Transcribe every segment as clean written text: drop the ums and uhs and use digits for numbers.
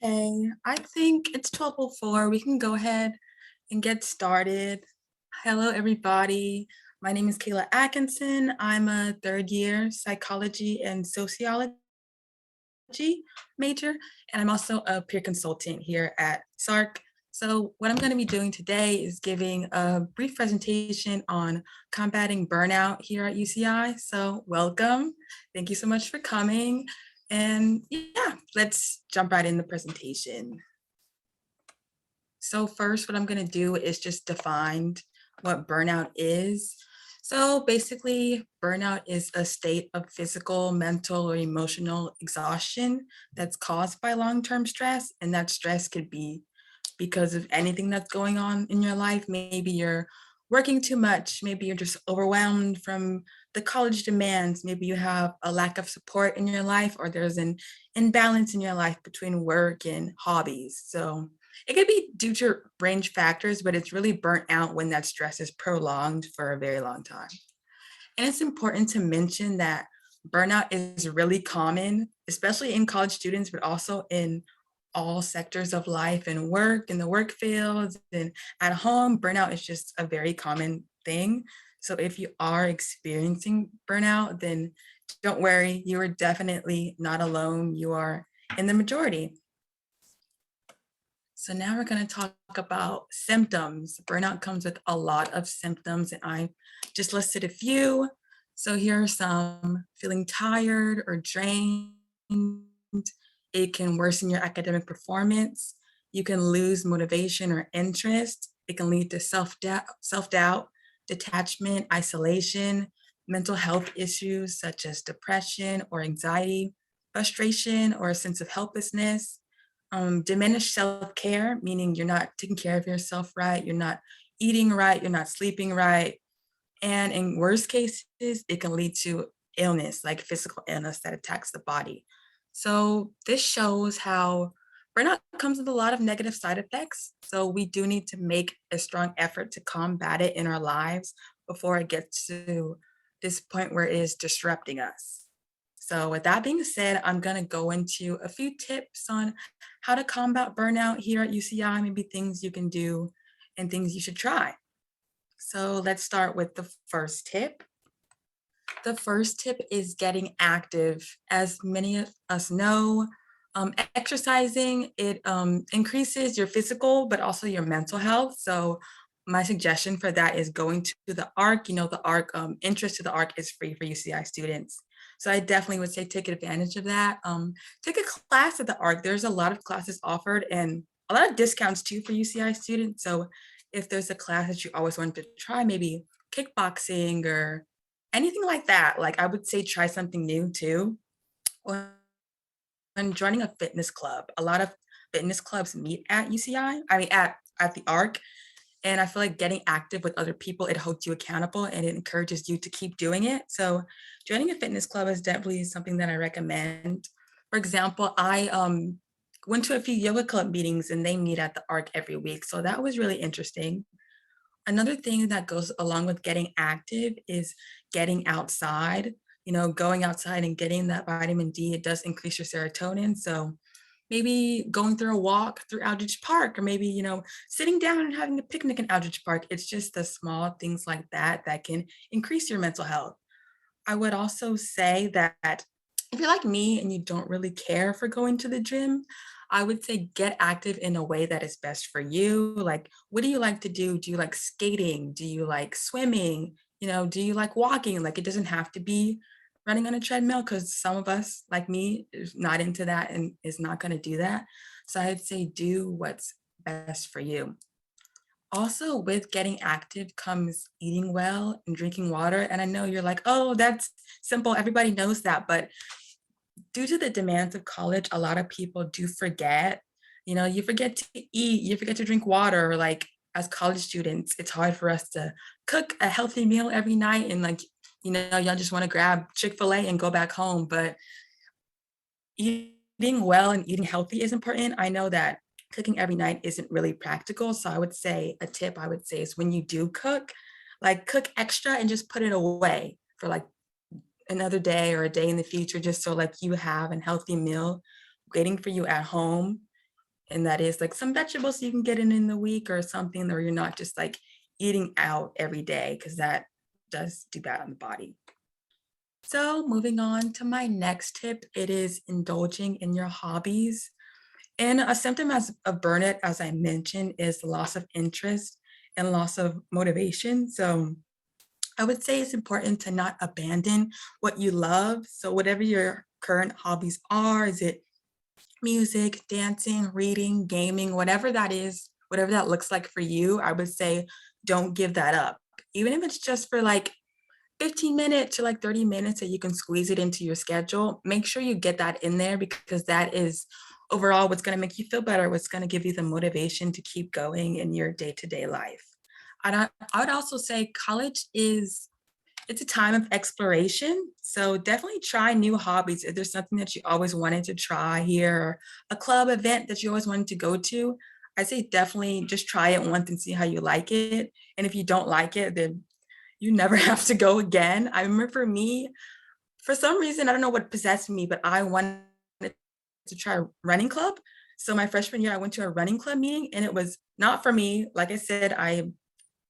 Okay, I think it's 12:04. We can go ahead and get started. Hello, everybody. My name is Kayla Atkinson. I'm a third year psychology and sociology major, and I'm also a peer consultant here at SARC. So, what I'm going to be doing today is giving a brief presentation on combating burnout here at UCI. So, welcome. Thank you so much for coming. And yeah, let's jump right in the presentation. So first, what I'm going to do is just define what burnout is. So basically, burnout is a state of physical, mental, or emotional exhaustion that's caused by long-term stress. And that stress could be because of anything that's going on in your life. Maybe you're working too much. Maybe you're just overwhelmed from the college demands. Maybe you have a lack of support in your life, or there's an imbalance in your life between work and hobbies. So it could be due to range factors, but it's really burnt out when that stress is prolonged for a very long time. And it's important to mention that burnout is really common, especially in college students, but also in all sectors of life and work, in the work fields and at home. Burnout is just a very common thing. So if you are experiencing burnout, then don't worry, you are definitely not alone. You are in the majority. So now we're going to talk about symptoms. Burnout comes with a lot of symptoms, and I just listed a few. So here are some: feeling tired or drained. It can worsen your academic performance. You can lose motivation or interest. It can lead to self-doubt, detachment, isolation, mental health issues such as depression or anxiety, frustration or a sense of helplessness, diminished self-care, meaning you're not taking care of yourself right, you're not eating right, you're not sleeping right. And in worst cases, it can lead to illness, like physical illness that attacks the body. So this shows how burnout comes with a lot of negative side effects. So we do need to make a strong effort to combat it in our lives before it gets to this point where it is disrupting us. So with that being said, I'm going to go into a few tips on how to combat burnout here at UCI, maybe things you can do and things you should try. So let's start with the first tip. The first tip is getting active. As many of us know, exercising, it increases your physical, but also your mental health. So my suggestion for that is going to the ARC. You know, the ARC, interest to the ARC is free for UCI students. So I definitely would say take advantage of that. Take a class at the ARC. There's a lot of classes offered and a lot of discounts too for UCI students. So if there's a class that you always wanted to try, maybe kickboxing or anything like that, like I would say try something new too. When joining a fitness club, a lot of fitness clubs meet at UCI, I mean at the ARC, and I feel like getting active with other people, it holds you accountable and it encourages you to keep doing it. So joining a fitness club is definitely something that I recommend. For example, I went to a few yoga club meetings and they meet at the ARC every week. So that was really interesting. Another thing that goes along with getting active is getting outside. You know, going outside and getting that vitamin D, it does increase your serotonin. So maybe going through a walk through Aldrich Park, or maybe, you know, sitting down and having a picnic in Aldrich Park. It's just the small things like that that can increase your mental health. I would also say that if you're like me and you don't really care for going to the gym, I would say get active in a way that is best for you. Like, what do you like to do? Do you like skating? Do you like swimming? You know, do you like walking? Like, it doesn't have to be running on a treadmill because some of us, like me, is not into that and is not going to do that. So I'd say do what's best for you. Also, with getting active comes eating well and drinking water. And I know you're like, oh, that's simple. Everybody knows that. But due to the demands of college, a lot of people do forget. You know, you forget to eat, you forget to drink water. Like as college students, it's hard for us to cook a healthy meal every night. And like, you know, y'all just want to grab Chick-fil-A and go back home. But eating well and eating healthy is important. I know that cooking every night isn't really practical. So I would say a tip I would say is when you do cook, like cook extra and just put it away for like another day or a day in the future, just so like you have a healthy meal waiting for you at home. And that is like some vegetables you can get in the week or something, or you're not just like eating out every day because that does do bad on the body. So moving on to my next tip, it is indulging in your hobbies. And a symptom of burnout, as I mentioned, is loss of interest and loss of motivation. So I would say it's important to not abandon what you love. So whatever your current hobbies are, is it music, dancing, reading, gaming, whatever that is, whatever that looks like for you, I would say don't give that up. Even if it's just for like 15 minutes to like 30 minutes that you can squeeze it into your schedule, make sure you get that in there because that is overall what's going to make you feel better, what's going to give you the motivation to keep going in your day-to-day life. I would also say college is it's a time of exploration. So definitely try new hobbies. If there's something that you always wanted to try here, or a club event that you always wanted to go to, I say definitely just try it once and see how you like it. And if you don't like it, then you never have to go again. I remember for me, for some reason, I don't know what possessed me, but I wanted to try running club. So my freshman year, I went to a running club meeting and it was not for me. Like I said, I'm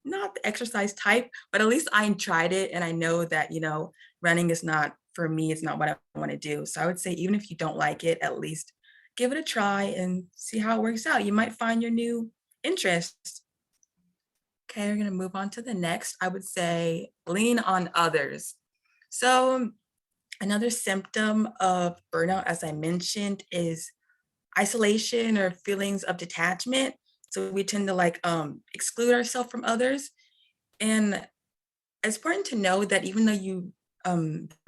not the exercise type, but at least I tried it and I know that, running is not for me, it's not what I want to do. So I would say even if you don't like it, at least give it a try and see how it works out. You might find your new interest. Okay, we're going to move on to the next. I would say lean on others. So another symptom of burnout, as I mentioned, is isolation or feelings of detachment. So we tend to like exclude ourselves from others. And it's important to know that even though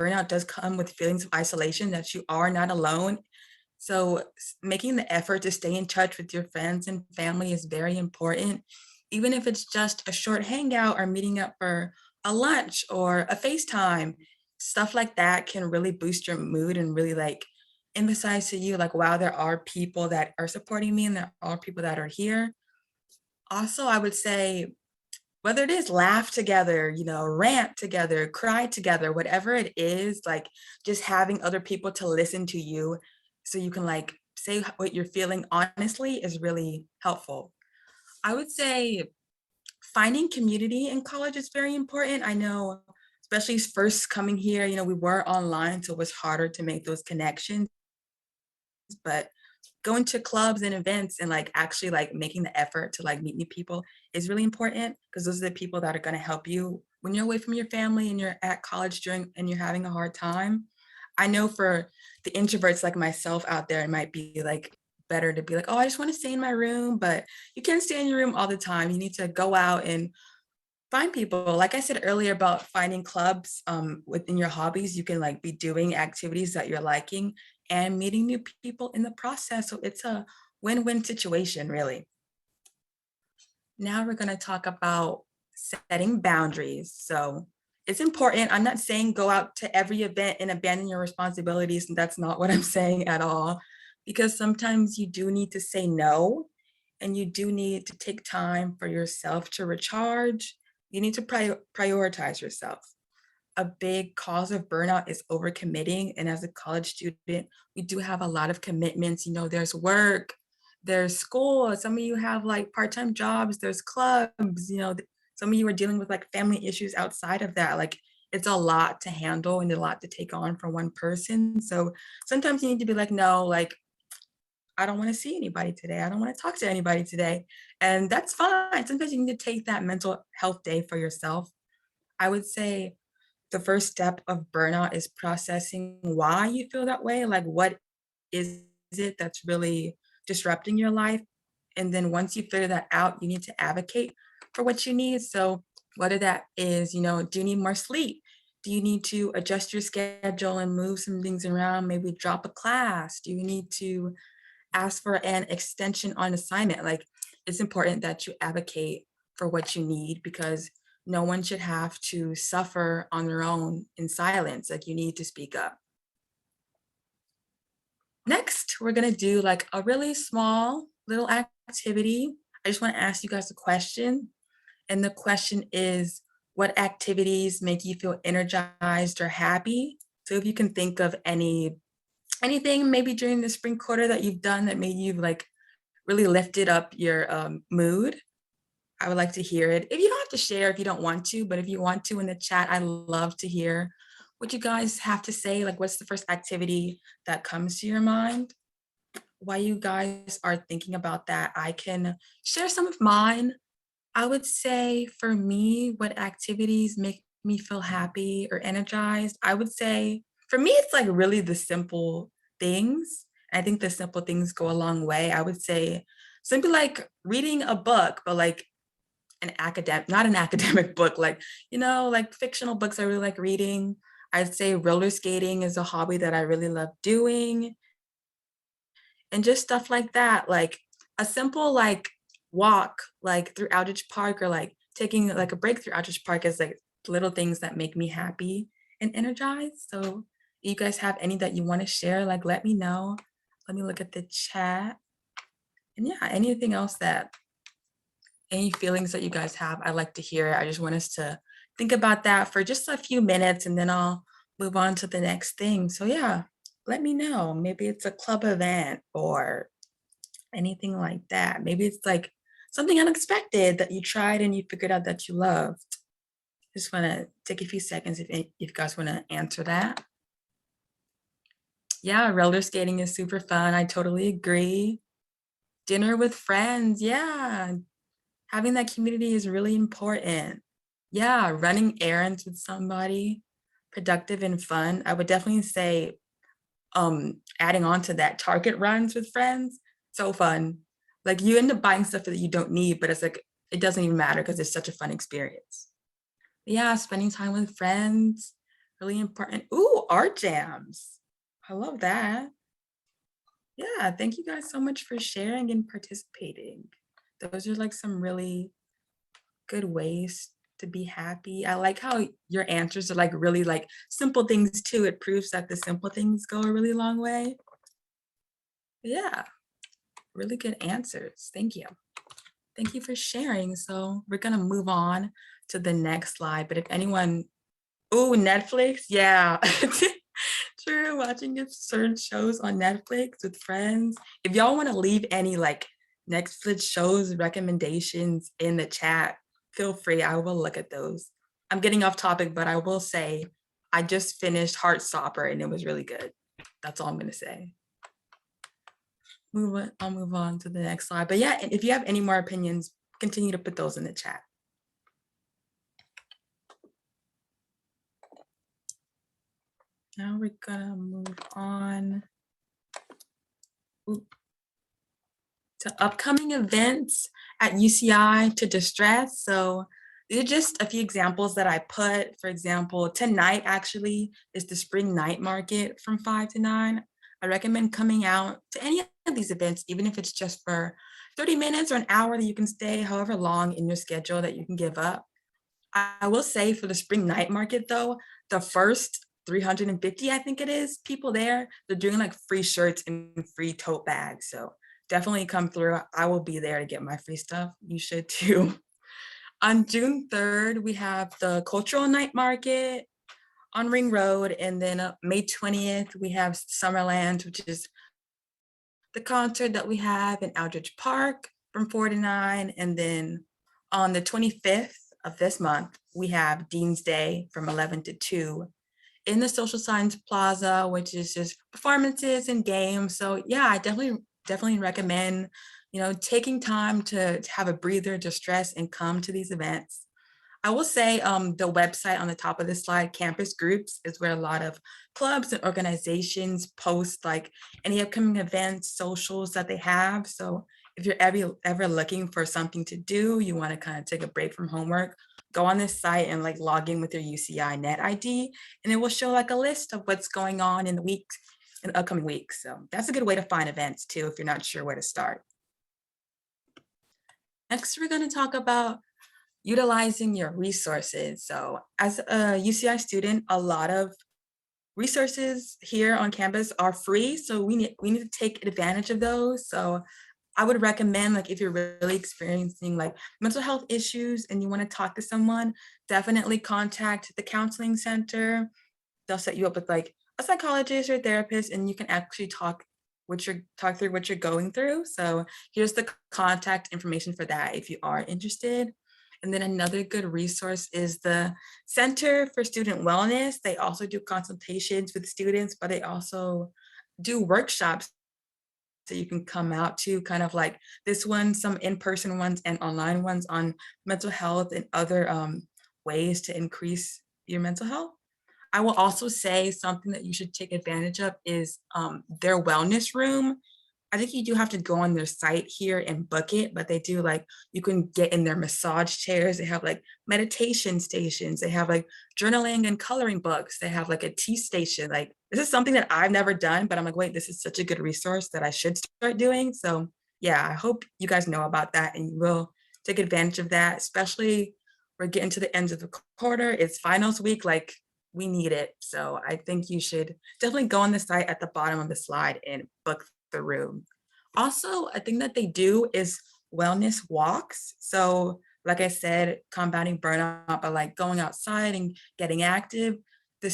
burnout does come with feelings of isolation, that you are not alone. So making the effort to stay in touch with your friends and family is very important, even if it's just a short hangout or meeting up for a lunch or a FaceTime. Stuff like that can really boost your mood and really like emphasize to you like, wow, there are people that are supporting me and there are people that are here. Also, I would say whether it is laugh together, rant together, cry together, whatever it is, like just having other people to listen to you so you can like say what you're feeling honestly is really helpful. I would say finding community in college is very important. I know, especially first coming here, we were online, so it was harder to make those connections, but going to clubs and events and like actually like making the effort to like meet new people is really important because those are the people that are going to help you when you're away from your family and you're at college during and you're having a hard time. I know for the introverts like myself out there, it might be like better to be like, oh, I just want to stay in my room, but you can't stay in your room all the time. You need to go out and find people. Like I said earlier about finding clubs within your hobbies, you can like be doing activities that you're liking and meeting new people in the process. So it's a win-win situation, really. Now we're going to talk about setting boundaries. So it's important. I'm not saying go out to every event and abandon your responsibilities. And that's not what I'm saying at all, because sometimes you do need to say no and you do need to take time for yourself to recharge. You need to prioritize yourself. A big cause of burnout is overcommitting. And as a college student, we do have a lot of commitments. There's work, there's school. Some of you have like part-time jobs, there's clubs, some of you are dealing with like family issues outside of that. Like it's a lot to handle and a lot to take on for one person. So sometimes you need to be like, no, like I don't want to see anybody today. I don't want to talk to anybody today. And that's fine. Sometimes you need to take that mental health day for yourself. I would say the first step of burnout is processing why you feel that way. Like, what is it that's really disrupting your life? And then once you figure that out, you need to advocate for what you need. So, whether that is, do you need more sleep? Do you need to adjust your schedule and move some things around? Maybe drop a class? Do you need to ask for an extension on assignment? Like, it's important that you advocate for what you need because no one should have to suffer on their own in silence. Like, you need to speak up. Next, we're going to do like a really small little activity. I just want to ask you guys a question. And the question is, what activities make you feel energized or happy? So if you can think of anything maybe during the spring quarter that you've done that made you like really lifted up your mood, I would like to hear it. If you don't have to share, if you don't want to, but if you want to in the chat, I love to hear what you guys have to say. Like, what's the first activity that comes to your mind? While you guys are thinking about that, I can share some of mine. I would say for me, what activities make me feel happy or energized? I would say for me, it's like really the simple things. I think the simple things go a long way. I would say simply like reading a book, but like an academic, not an academic book, like, like fictional books I really like reading. I'd say roller skating is a hobby that I really love doing and just stuff like that. Like a simple like walk like through Aldrich Park or like taking like a break through Aldrich Park is like little things that make me happy and energized. So you guys have any that you want to share, like let me know. Let me look at the chat. And yeah, anything else that any feelings that you guys have, I'd like to hear. I just want us to think about that for just a few minutes and then I'll move on to the next thing. So yeah, let me know. Maybe it's a club event or anything like that. Maybe it's like something unexpected that you tried and you figured out that you loved. Just want to take a few seconds if you guys want to answer that. Yeah, roller skating is super fun. I totally agree. Dinner with friends. Yeah, having that community is really important. Yeah, running errands with somebody, productive and fun. I would definitely say adding on to that, Target runs with friends, so fun. Like you end up buying stuff that you don't need, but it's like it doesn't even matter because it's such a fun experience. Yeah, spending time with friends, really important. Ooh, art jams. I love that. Yeah, thank you guys so much for sharing and participating. Those are like some really good ways to be happy. I like how your answers are like really like simple things too. It proves that the simple things go a really long way. Yeah, really good answers. Thank you. Thank you for sharing. So we're gonna move on to the next slide. But if anyone, oh, Netflix, yeah. True, watching certain shows on Netflix with friends. If y'all want to leave any like Netflix shows recommendations in the chat, feel free. I will look at those. I'm getting off topic, but I will say I just finished Heartstopper and it was really good. That's all I'm gonna say. I'll move on to the next slide. But yeah, if you have any more opinions, continue to put those in the chat. Now we're gonna move on to upcoming events at UCI to distress. So these are just a few examples that I put. For example, tonight actually is the spring night market from 5 to 9. I recommend coming out to any of these events, even if it's just for 30 minutes or an hour that you can stay, however long in your schedule that you can give up. I will say for the spring night market though, the first 350, I think it is, people there, they're doing like free shirts and free tote bags. So definitely come through. I will be there to get my free stuff. You should too. On June 3rd, we have the cultural night market on Ring Road. And then May 20th, we have Summerland, which is the concert that we have in Aldrich Park from 4 to 9. And then on the 25th of this month, we have Dean's Day from 11 to 2 in the Social Science Plaza, which is just performances and games. So yeah, I definitely recommend, taking time to have a breather, distress, and come to these events. I will say the website on the top of this slide, Campus Groups, is where a lot of clubs and organizations post like any upcoming events, socials that they have. So if you're ever looking for something to do, you want to kind of take a break from homework, go on this site and like log in with your UCI net ID, and it will show like a list of what's going on in the upcoming weeks. So that's a good way to find events too, if you're not sure where to start. Next, we're going to talk about utilizing your resources. So as a UCI student, a lot of resources here on campus are free. So we need to take advantage of those. So I would recommend, like, if you're really experiencing like mental health issues and you want to talk to someone, definitely contact the counseling center. They'll set you up with like a psychologist or therapist, and you can actually talk talk through what you're going through. So here's the contact information for that if you are interested. And then another good resource is the Center for Student Wellness. They also do consultations with students, but they also do workshops that you can come out to, kind of like this one, some in-person ones and online ones on mental health and other ways to increase your mental health. I will also say something that you should take advantage of is their wellness room. I think you do have to go on their site here and book it, but they do like you can get in their massage chairs. They have like meditation stations. They have like journaling and coloring books. They have like a tea station. Like this is something that I've never done, but I'm like, wait, this is such a good resource that I should start doing. So yeah, I hope you guys know about that and you will take advantage of that, especially we're getting to the end of the quarter. It's finals week. Like we need it. So I think you should definitely go on the site at the bottom of the slide and book the room. Also, a thing that they do is wellness walks. So, like I said, combating burnout by like going outside and getting active. The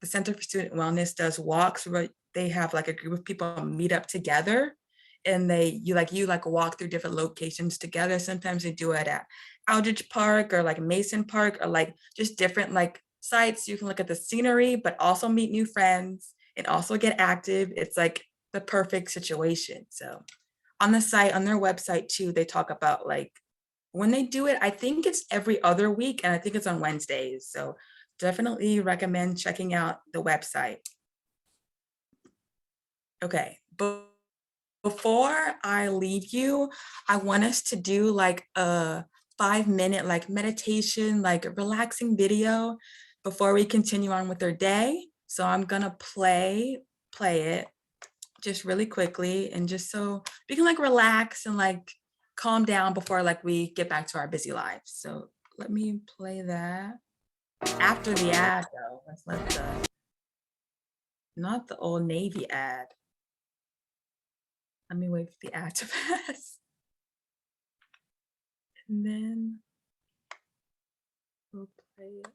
Center for Student Wellness does walks where they have like a group of people meet up together and you walk through different locations together. Sometimes they do it at Aldrich Park or like Mason Park or like just different like sites. You can look at the scenery, but also meet new friends and also get active. It's like the perfect situation. So on the site, on their website too, they talk about like when they do it, I think it's every other week and I think it's on Wednesdays. So definitely recommend checking out the website. Okay, but before I leave you, I want us to do like a 5 minute like meditation, like a relaxing video before we continue on with our day. So I'm gonna play it just really quickly and just so we can like relax and like calm down before like we get back to our busy lives. So let me play that after the ad though. Let's let not the Old Navy ad. Let me wait for the ad to pass. And then we'll play it.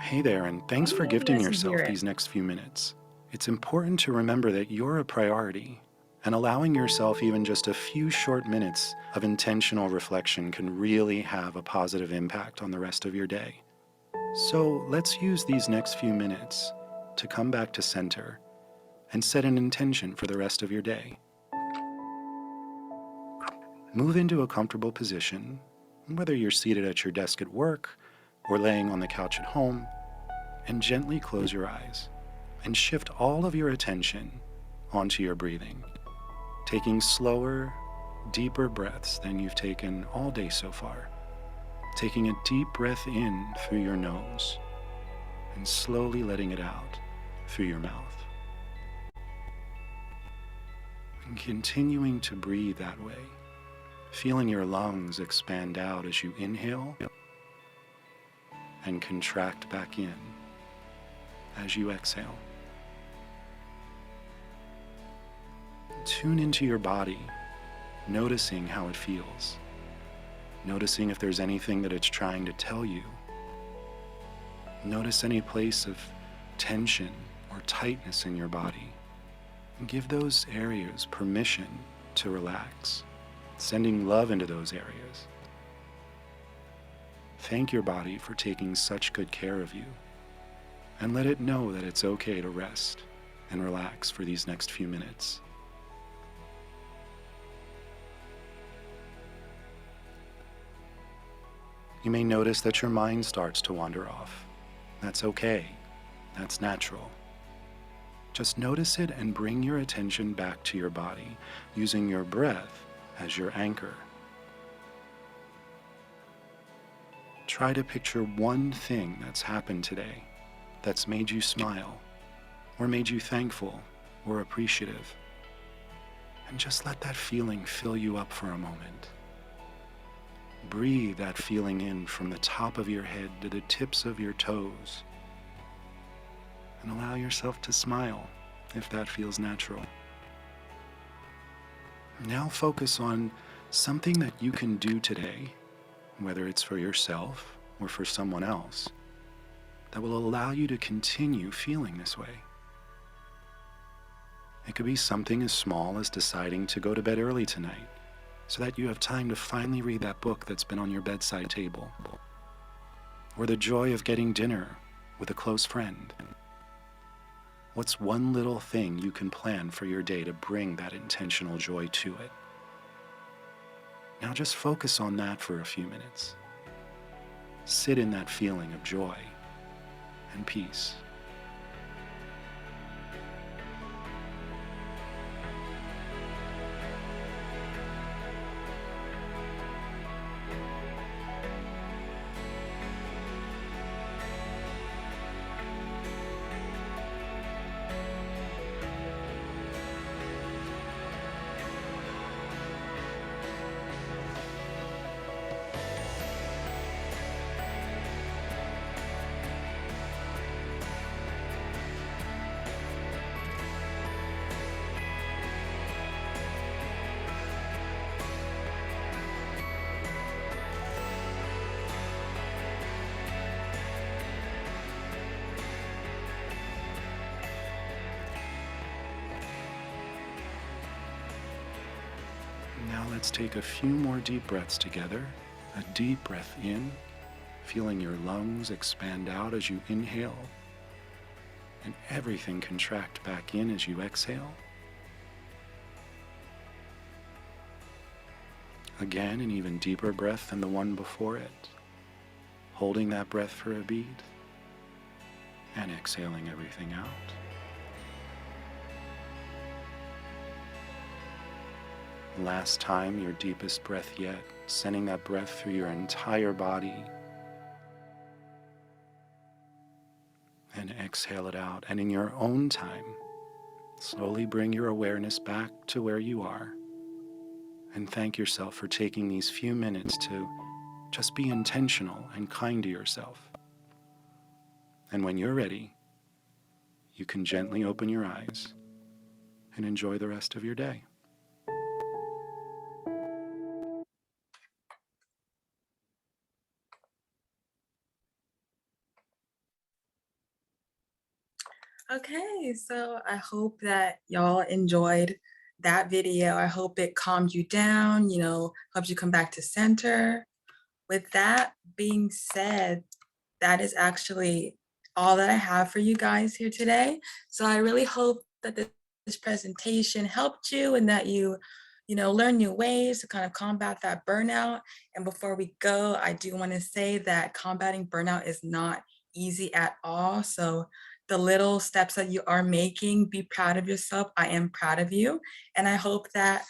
Hey there, and thanks for gifting yourself these next few minutes. It's important to remember that you're a priority, and allowing yourself even just a few short minutes of intentional reflection can really have a positive impact on the rest of your day. So let's use these next few minutes to come back to center and set an intention for the rest of your day. Move into a comfortable position, whether you're seated at your desk at work or laying on the couch at home, and gently close your eyes and shift all of your attention onto your breathing, taking slower, deeper breaths than you've taken all day so far, taking a deep breath in through your nose and slowly letting it out through your mouth. And continuing to breathe that way, feeling your lungs expand out as you inhale and contract back in as you exhale. Tune into your body, noticing how it feels, noticing if there's anything that it's trying to tell you. Notice any place of tension or tightness in your body, and give those areas permission to relax, sending love into those areas. Thank your body for taking such good care of you, and let it know that it's okay to rest and relax for these next few minutes. You may notice that your mind starts to wander off. That's okay. That's natural. Just notice it and bring your attention back to your body, using your breath as your anchor. Try to picture one thing that's happened today that's made you smile, or made you thankful or appreciative. And just let that feeling fill you up for a moment. Breathe that feeling in from the top of your head to the tips of your toes. And allow yourself to smile if that feels natural. Now focus on something that you can do today, whether it's for yourself or for someone else, that will allow you to continue feeling this way. It could be something as small as deciding to go to bed early tonight so that you have time to finally read that book that's been on your bedside table. Or the joy of getting dinner with a close friend. What's one little thing you can plan for your day to bring that intentional joy to it? Now just focus on that for a few minutes. Sit in that feeling of joy and peace. Now let's take a few more deep breaths together. A deep breath in, feeling your lungs expand out as you inhale, and everything contract back in as you exhale. Again, an even deeper breath than the one before it, holding that breath for a beat, and exhaling everything out. Last time, your deepest breath yet, sending that breath through your entire body. And exhale it out. And in your own time, slowly bring your awareness back to where you are. And thank yourself for taking these few minutes to just be intentional and kind to yourself. And when you're ready, you can gently open your eyes and enjoy the rest of your day. Okay, so I hope that y'all enjoyed that video. I hope it calmed you down, helped you come back to center. With that being said, that is actually all that I have for you guys here today. So I really hope that this presentation helped you and that you learn new ways to kind of combat that burnout. And before we go, I do want to say that combating burnout is not easy at all. So the little steps that you are making, be proud of yourself. I am proud of you. And I hope that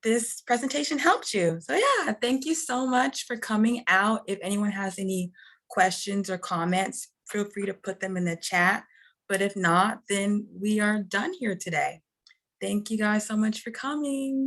this presentation helped you. So yeah, thank you so much for coming out. If anyone has any questions or comments, feel free to put them in the chat. But if not, then we are done here today. Thank you guys so much for coming.